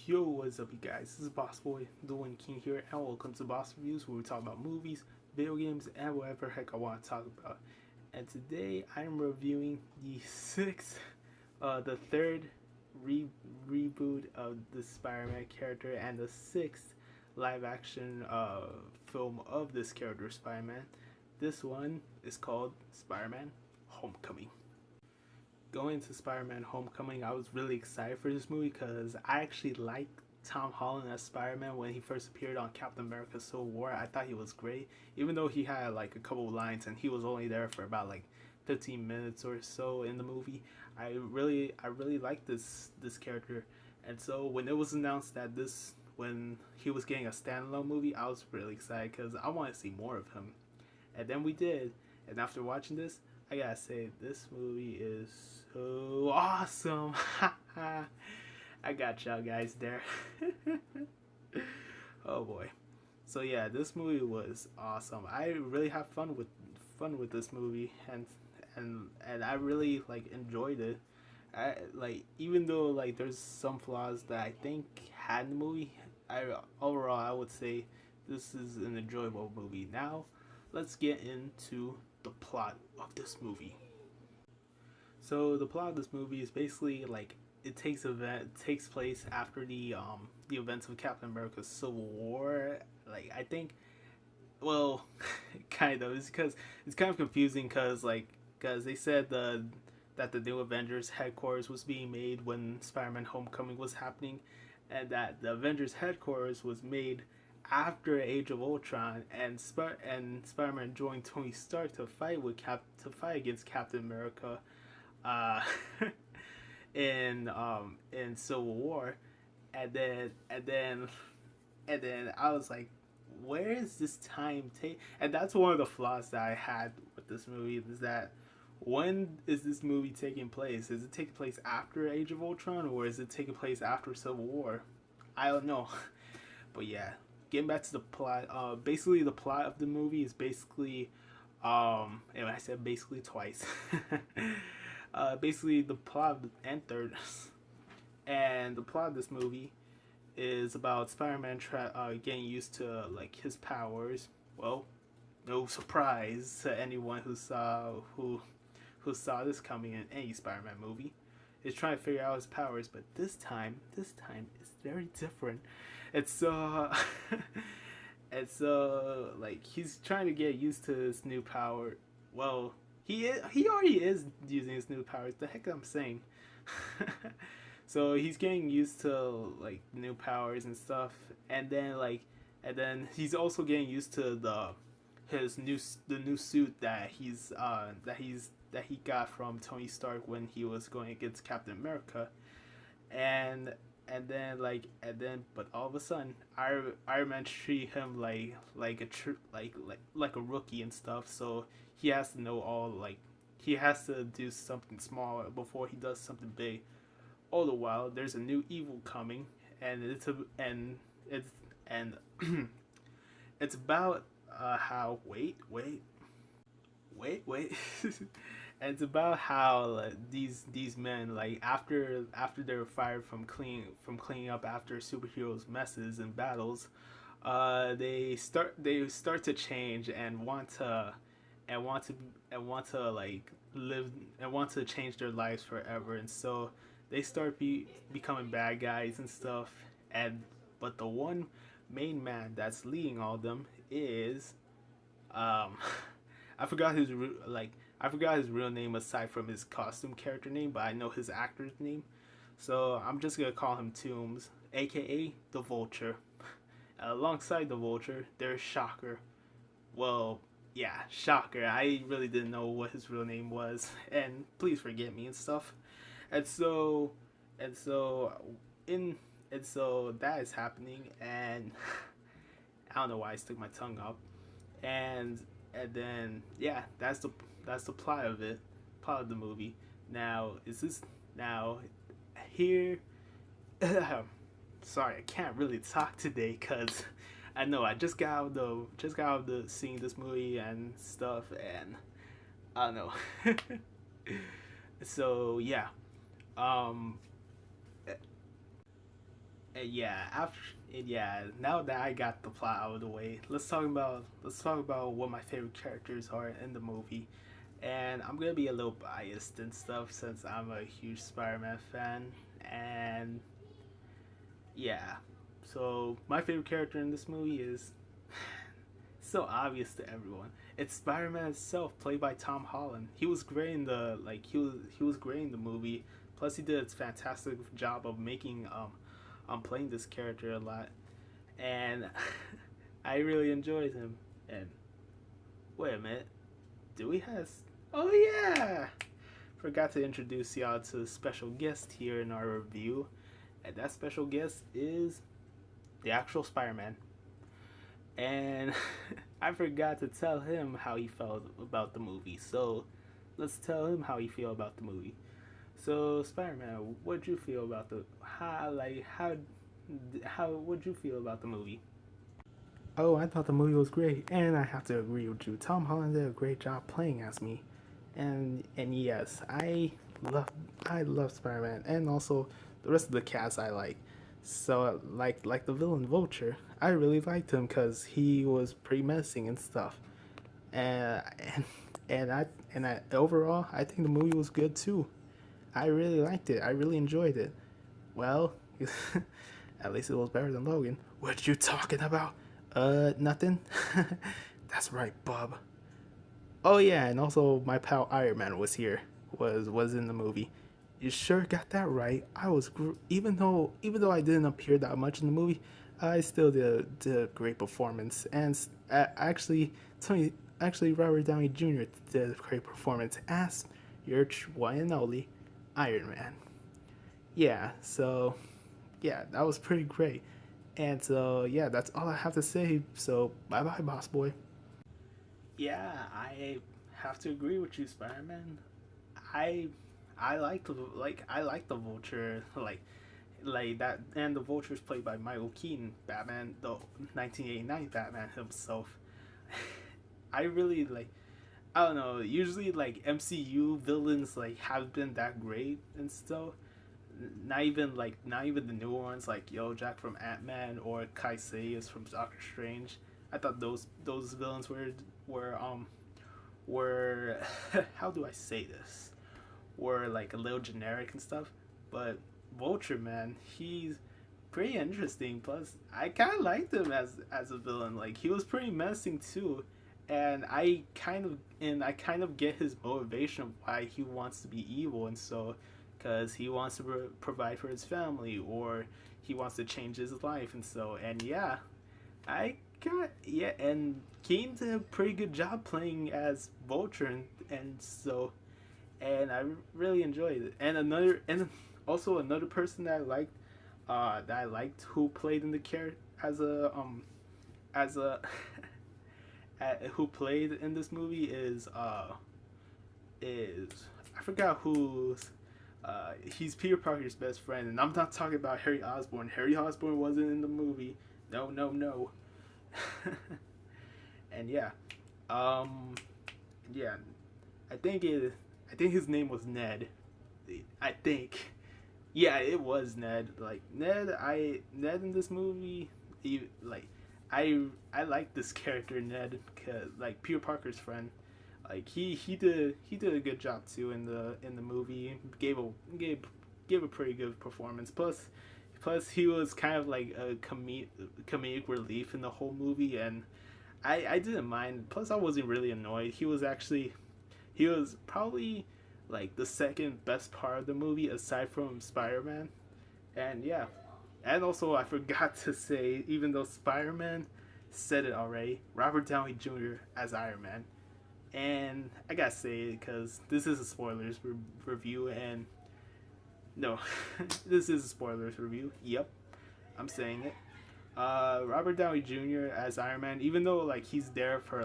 Yo, what's up, you guys? This is BossBoyTheWinKing here, and welcome to Boss Reviews, where we talk about movies, video games, and whatever heck I want to talk about. And today, I'm reviewing the third reboot of the Spider-Man character, and the sixth live-action film of this character, Spider-Man. This one is called Spider-Man: Homecoming. Going to Spider-Man Homecoming, I was really excited for this movie because I actually liked Tom Holland as Spider-Man when he first appeared on Captain America Civil War. I thought he was great, even though he had like a couple of lines and he was only there for about like 15 minutes or so in the movie. I really liked this character, and so when it was announced that when he was getting a standalone movie, I was really excited because I want to see more of him. And then we did, and after watching this, I gotta say, this movie is so awesome. I got y'all guys there. Oh boy. So yeah, this movie was awesome. I really had fun with this movie, and I really like enjoyed it. I like, even though like there's some flaws that I think had in the movie, I overall I would say this is an enjoyable movie. Now, let's get into the plot of this movie. So the plot of this movie is basically like it takes place after the events of Captain America's Civil War. Like, I think, well, kind of, it's because it's kind of confusing because they said that the new Avengers headquarters was being made when Spider-Man Homecoming was happening, and that the Avengers headquarters was made after Age of Ultron, and Spider-Man joined Tony Stark to fight against Captain America, uh, in Civil War, and then I was like, where is this time take? And that's one of the flaws that I had with this movie, is that when is this movie taking place? Is it taking place after Age of Ultron, or is it taking place after Civil War? I don't know. But yeah, getting back to the plot, basically the plot of the movie is basically, and I said basically twice. Basically the plot and third, and the plot of this movie is about Spider-Man getting used to like his powers. Well, no surprise to anyone who saw this coming in any Spider-Man movie. Is trying to figure out his powers, but this time it's very different. It's it's like he's trying to get used to his new power. Well, he already is using his new powers. The heck I'm saying. So he's getting used to like new powers and stuff, and then he's also getting used to the new suit that he got from Tony Stark when he was going against Captain America, and but all of a sudden Iron Man treat him like a rookie and stuff. So he has to know all, like, he has to do something small before he does something big. All the while, there's a new evil coming, and and it's about how wait. And it's about how these men, like, after they're fired from cleaning up after superheroes messes and battles, they start to change and and want to want to like live and want to change their lives forever, and so they becoming bad guys and stuff. And but the one main man that's leading all of them is, um I forgot I forgot his real name aside from his costume character name, but I know his actor's name. So I'm just gonna call him Toombs, aka the Vulture. Alongside the Vulture, there's Shocker. Well, yeah, Shocker. I really didn't know what his real name was, and please forgive me and stuff. And so, and so, in and so that is happening, and I don't know why I stuck my tongue up, and and then yeah, that's the plot of the movie. Now is this now here? Sorry, I can't really talk today because I know I just got out of the seeing this movie and stuff, and I don't know. So yeah, um, Now that I got the plot out of the way, let's talk about what my favorite characters are in the movie. And I'm gonna be a little biased and stuff since I'm a huge Spider-Man fan. And yeah, so my favorite character in this movie is so obvious to everyone. It's Spider-Man himself, played by Tom Holland. He was great in the he was great in the movie. Plus, he did a fantastic job of making playing this character a lot, and I really enjoyed him. And wait a minute, do we have? Oh yeah, forgot to introduce y'all to a special guest here in our review, and that special guest is the actual Spider-Man. And I forgot to tell him how he felt about the movie. So let's tell him how he feel about the movie. So Spider-Man, what'd you feel about the how would you feel about the movie? Oh, I thought the movie was great, and I have to agree with you. Tom Holland did a great job playing as me, and yes, love I love Spider-Man, and also the rest of the cast I like. So like the villain Vulture, I really liked him because he was pretty menacing and stuff, and and and I overall I think the movie was good too. I really liked it. I really enjoyed it. Well, at least it was better than Logan. What you talking about? Nothing. That's right, Bob. Oh yeah, and also my pal Iron Man was here. Was in the movie. You sure got that right. Even though I didn't appear that much in the movie, I still did a great performance. And actually, Tony, actually Robert Downey Jr. did a great performance as your one and only Iron Man. Yeah, so yeah, that was pretty great. And so yeah, that's all I have to say. So bye bye, boss boy. Yeah, I have to agree with you, Spider Man. I I like the Vulture like that, and the Vulture is played by Michael Keaton, Batman, the 1989 Batman himself. I really like. I don't know. Usually, like MCU villains like have been that great and stuff. Not even the new ones like Yo Jack from Ant Man or Kaiseias from Doctor Strange. I thought those villains were how do I say this? Were like a little generic and stuff. But Vulture, man, he's pretty interesting. Plus, I kind of liked him as a villain. Like he was pretty menacing too, and I kind of get his motivation of why he wants to be evil, and so because he wants to provide for his family or he wants to change his life, and so and yeah, and Kane did a pretty good job playing as Vulture, and so and I really enjoyed it. And also another person that I liked who played in the character as a who played in this movie is I forgot who's he's Peter Parker's best friend, and I'm not talking about Harry Osborn. Harry Osborn wasn't in the movie. No, no, no. And yeah, um, yeah, I think it. I think his name was Ned. I think. Yeah, it was Ned. Like Ned in this movie, like I like this character Ned, cause like Peter Parker's friend. Like he did a good job too in the movie. Gave a pretty good performance. Plus he was kind of like a comedic relief in the whole movie, and I didn't mind. Plus I wasn't really annoyed. He was probably like the second best part of the movie aside from Spider-Man. And yeah. And also I forgot to say, even though Spider-Man said it already, Robert Downey Jr. as Iron Man. And I gotta say it because this is a spoilers review, and no, this is a spoilers review. Yep, I'm saying it. Robert Downey Jr. as Iron Man, even though like he's there for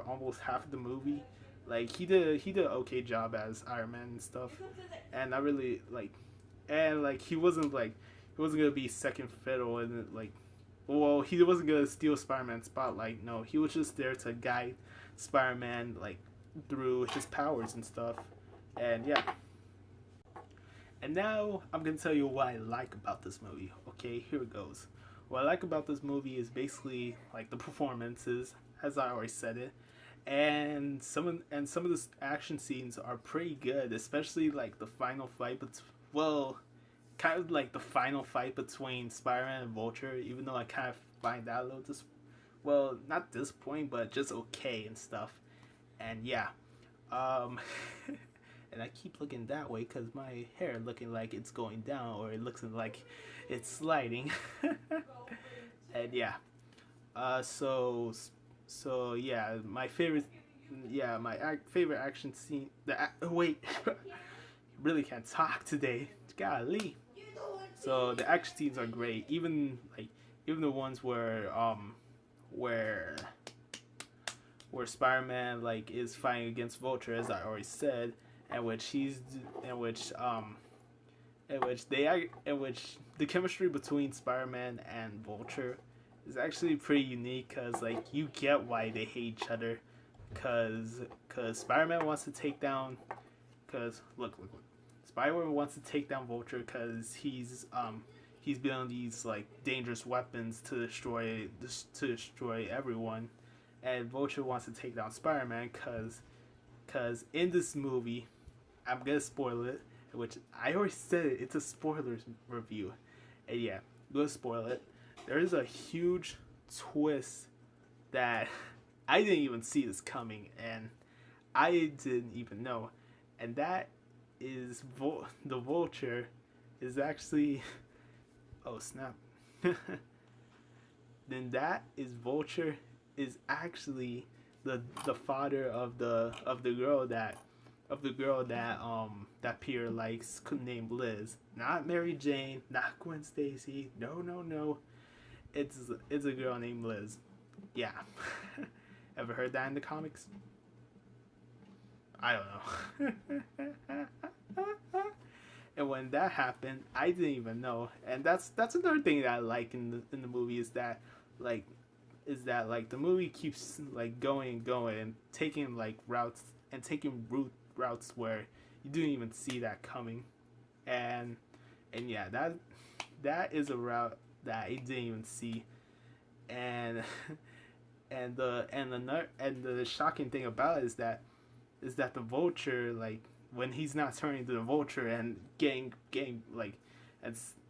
almost half of the movie. Like he did an okay job as Iron Man and stuff, and I really like, and like he wasn't gonna be second fiddle and like, well he wasn't gonna steal Spider-Man's spotlight. No, he was just there to guide Spider-Man like through his powers and stuff, and yeah, And now I'm gonna tell you what I like about this movie. Okay, here it goes. What I like about this movie is basically like the performances, as I already said it, and some of the action scenes are pretty good, especially like the final fight. But well, kind of like the final fight between Spider-Man and Vulture. Even though I kind of find that a little well, not disappointing, but just okay and stuff. And yeah, um, and I keep looking that way because my hair looking like it's going down or it looks like it's sliding. And yeah, so yeah, my favorite, yeah, my favorite action scene. Wait, really can't talk today. Golly. So the action scenes are great. Even the ones where where Spider-Man like is fighting against Vulture, as I already said, and which he's in which in which the chemistry between Spider-Man and Vulture is actually pretty unique because like you get why they hate each other, because Spider-Man wants to take down, because look, Spider-Man wants to take down Vulture because he's building these like dangerous weapons to destroy everyone, and Vulture wants to take down Spider-Man because in this movie, I'm gonna spoil it, which I already said it, it's a spoilers review, and yeah, I'm gonna spoil it. There is a huge twist that I didn't even see this coming, and I didn't even know, and that is the Vulture is actually, oh snap. Then that is Vulture is actually the father of the girl that Peter likes, named Liz. Not Mary Jane, not Gwen Stacy. No. It's a girl named Liz. Yeah. Ever heard that in the comics? I don't know. And when that happened, I didn't even know. And that's another thing that I like in the movie is that like the movie keeps like going and going and taking like routes and taking routes where you didn't even see that coming. And yeah, that is a route that I didn't even see. And and the shocking thing about it is that the Vulture, like when he's not turning to the Vulture and getting like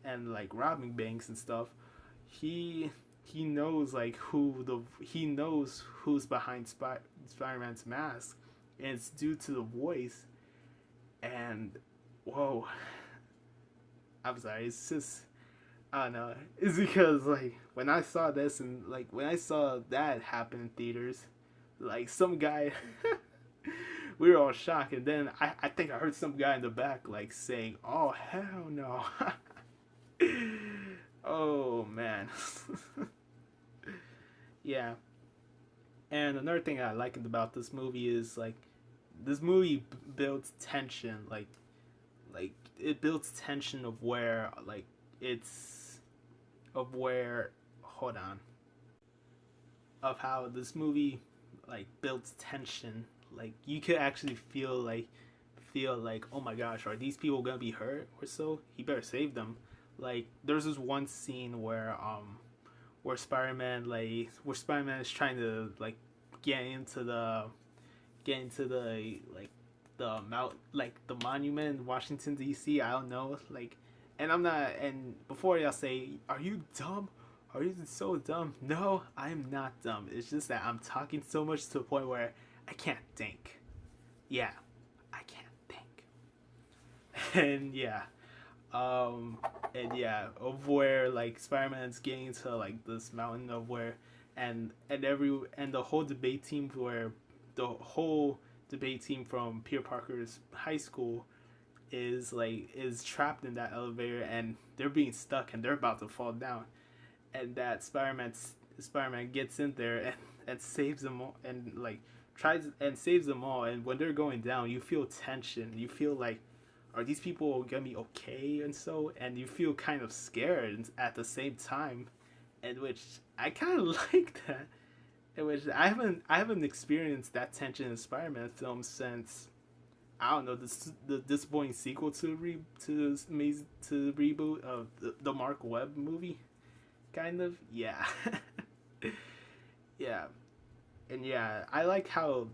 and like robbing banks and stuff, he knows like he knows who's behind Spider-Man's mask, and it's due to the voice. And whoa, I'm sorry, it's just, I don't know, it's because like when I saw this and like when I saw that happen in theaters, like some guy we were all shocked, and then I think I heard some guy in the back like saying, "Oh hell no." Oh man. Yeah. And another thing I like about this movie is like this movie builds tension, like it builds tension of where like it's of where hold on, of how this movie like builds tension. Like you could actually feel like, oh my gosh, are these people gonna be hurt or so? He better save them. Like there's this one scene where Spider-Man is trying to like get into the like the mount like the monument in Washington D.C. I don't know, like, and I'm not, and before y'all say, are you dumb? Are you so dumb? No, I'm not dumb. It's just that I'm talking so much to the point where I can't think. Yeah, I can't think. And yeah, and yeah, of where like Spider-Man's getting to like this mountain of where, and the whole debate team where the whole debate team from Peter Parker's high school is trapped in that elevator, and they're being stuck and they're about to fall down, and that Spider-Man gets in there and saves them all, and like tries and saves them all, and when they're going down you feel tension, you feel like, are these people gonna be okay, and so, and you feel kind of scared at the same time, and which I kind of like that, in which I haven't experienced that tension in Spider-Man films I don't know, the disappointing sequel to the reboot of the Mark Webb movie, kind of. Yeah, yeah, and yeah, I like how,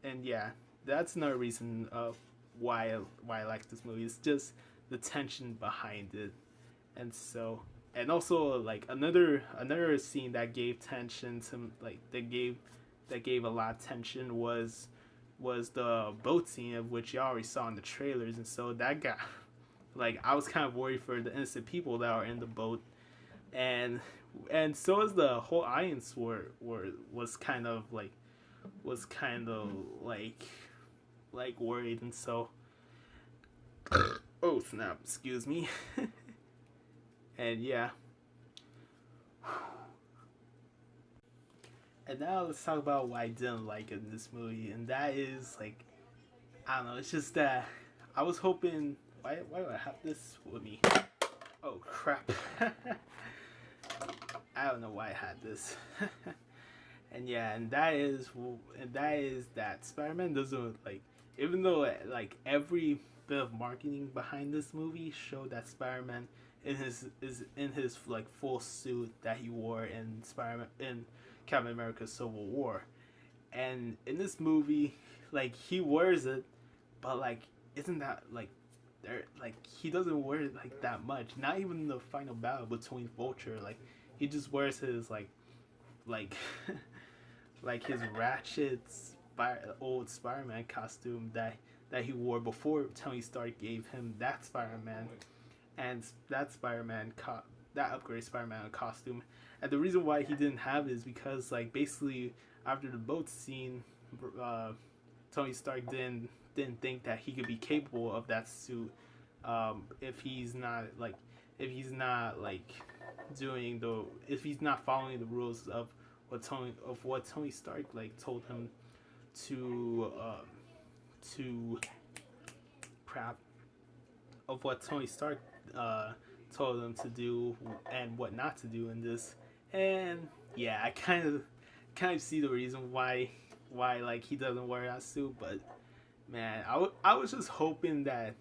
and yeah, that's another reason of why I like this movie. It's just the tension behind it, and so and also like another scene that gave tension to like that gave a lot of tension was the boat scene, of which you already saw in the trailers, and so that got like I was kind of worried for the innocent people that are in the boat, and so as the whole audience was kind of like worried, and so oh snap, excuse me, and yeah. And now let's talk about what I didn't like in this movie, and that is like I don't know. It's just that I was hoping. Why do I have this with me? Oh crap! I don't know why I had this. And yeah, and that is that Spider-Man doesn't like. Even though like every bit of marketing behind this movie showed that Spider-Man is in his like full suit that he wore in Spider-Man in Captain America Civil War, and in this movie, like he wears it, but like isn't that like there like he doesn't wear it like that much. Not even the final battle between Vulture, like he just wears his like like his ratchet old Spider-Man costume that he wore before Tony Stark gave him that Spider-Man and that upgraded Spider-Man costume. And the reason why he didn't have it is because like basically after the boat scene, Tony Stark didn't think that he could be capable of that suit if he's not if he's not following the rules of what Tony Stark like told him to crap of what Tony Stark told him to do and what not to do in this. And yeah, I kind of see the reason why like he doesn't wear that suit, but man, I was just hoping that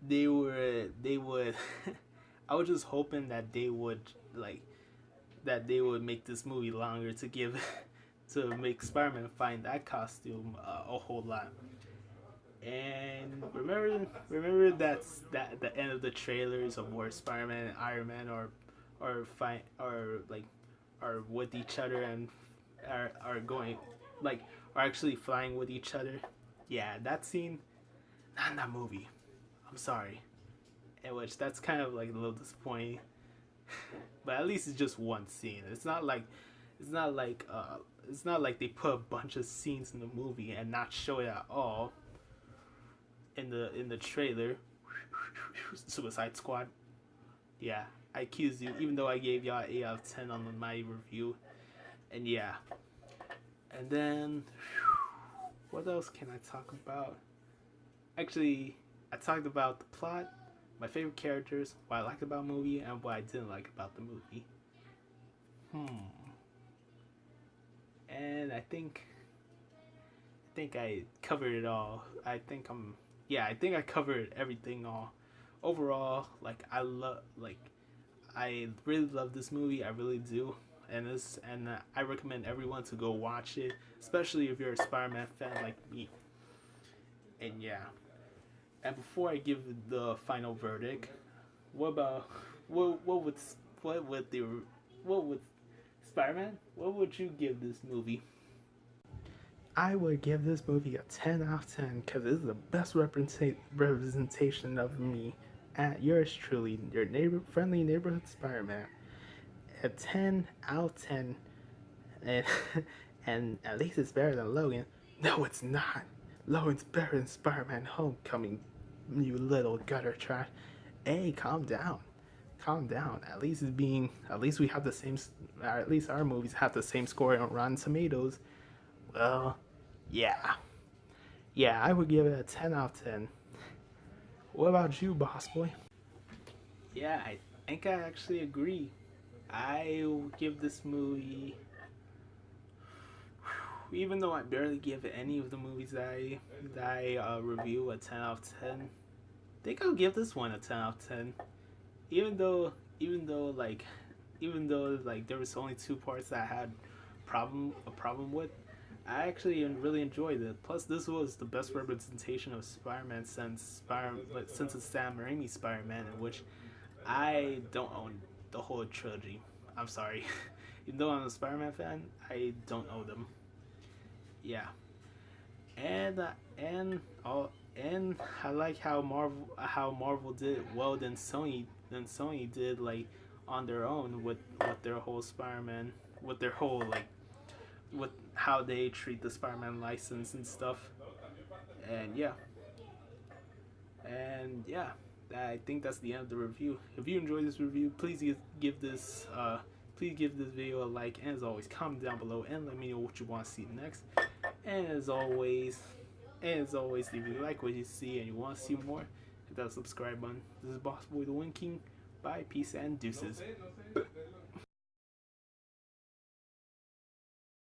they would I was just hoping that they would like that they would make this movie longer to give to make Spider-Man find that costume a whole lot. And remember that at the end of the trailers of where Spider-Man and Iron Man fight or like are with each other and are going like are actually flying with each other. Yeah, that scene, not in that movie. I'm sorry. In which that's kind of like a little disappointing. But at least it's just one scene. It's not like they put a bunch of scenes in the movie and not show it at all in the trailer. Suicide Squad. Yeah, I accused you, even though I gave y'all 8 out of 10 on my review. And yeah. And then what else can I talk about? Actually, I talked about the plot, my favorite characters, what I liked about the movie, and what I didn't like about the movie. And I think I covered it all. I think I covered everything all. Overall, like I really love this movie. I really do. And I recommend everyone to go watch it, especially if you're a Spider-Man fan like me. And yeah. And before I give the final verdict, what about what would Spider-Man? What would you give this movie? I would give this movie a 10 out of 10 because it's the best representation of me. At yours truly, your friendly neighborhood Spider-Man. A 10 out of 10, and and at least it's better than Logan. No, it's not. Logan's better than Spider-Man Homecoming, you little gutter trash. Hey, calm down. Calm down. At least we have the same, or at least our movies have the same score on Rotten Tomatoes. Well, yeah. Yeah, I would give it a 10 out of 10. What about you, Boss Boy? Yeah, I think I actually agree. I will give this movie even though I barely give any of the movies that I review a 10 out of 10, I think I'll give this one a 10 out of 10. Even though even though like even though like there was only two parts that I had a problem with, I actually really enjoyed it. Plus, this was the best representation of Spider-Man since it's Sam Raimi Spider-Man, in which I don't own the whole trilogy. I'm sorry. Even though I'm a Spider-Man fan, I don't own them. Yeah, and I like how Marvel did well than Sony did like on their own with their whole Spider-Man, with their whole like with how they treat the Spider-Man license and stuff. And yeah, I think that's the end of the review. If you enjoyed this review, please give this video a like, and as always, comment down below and let me know what you want to see next. And as always, if you like what you see and you want to see more, hit that subscribe button. This is Boss Boy the Wind King. Bye, peace, and deuces.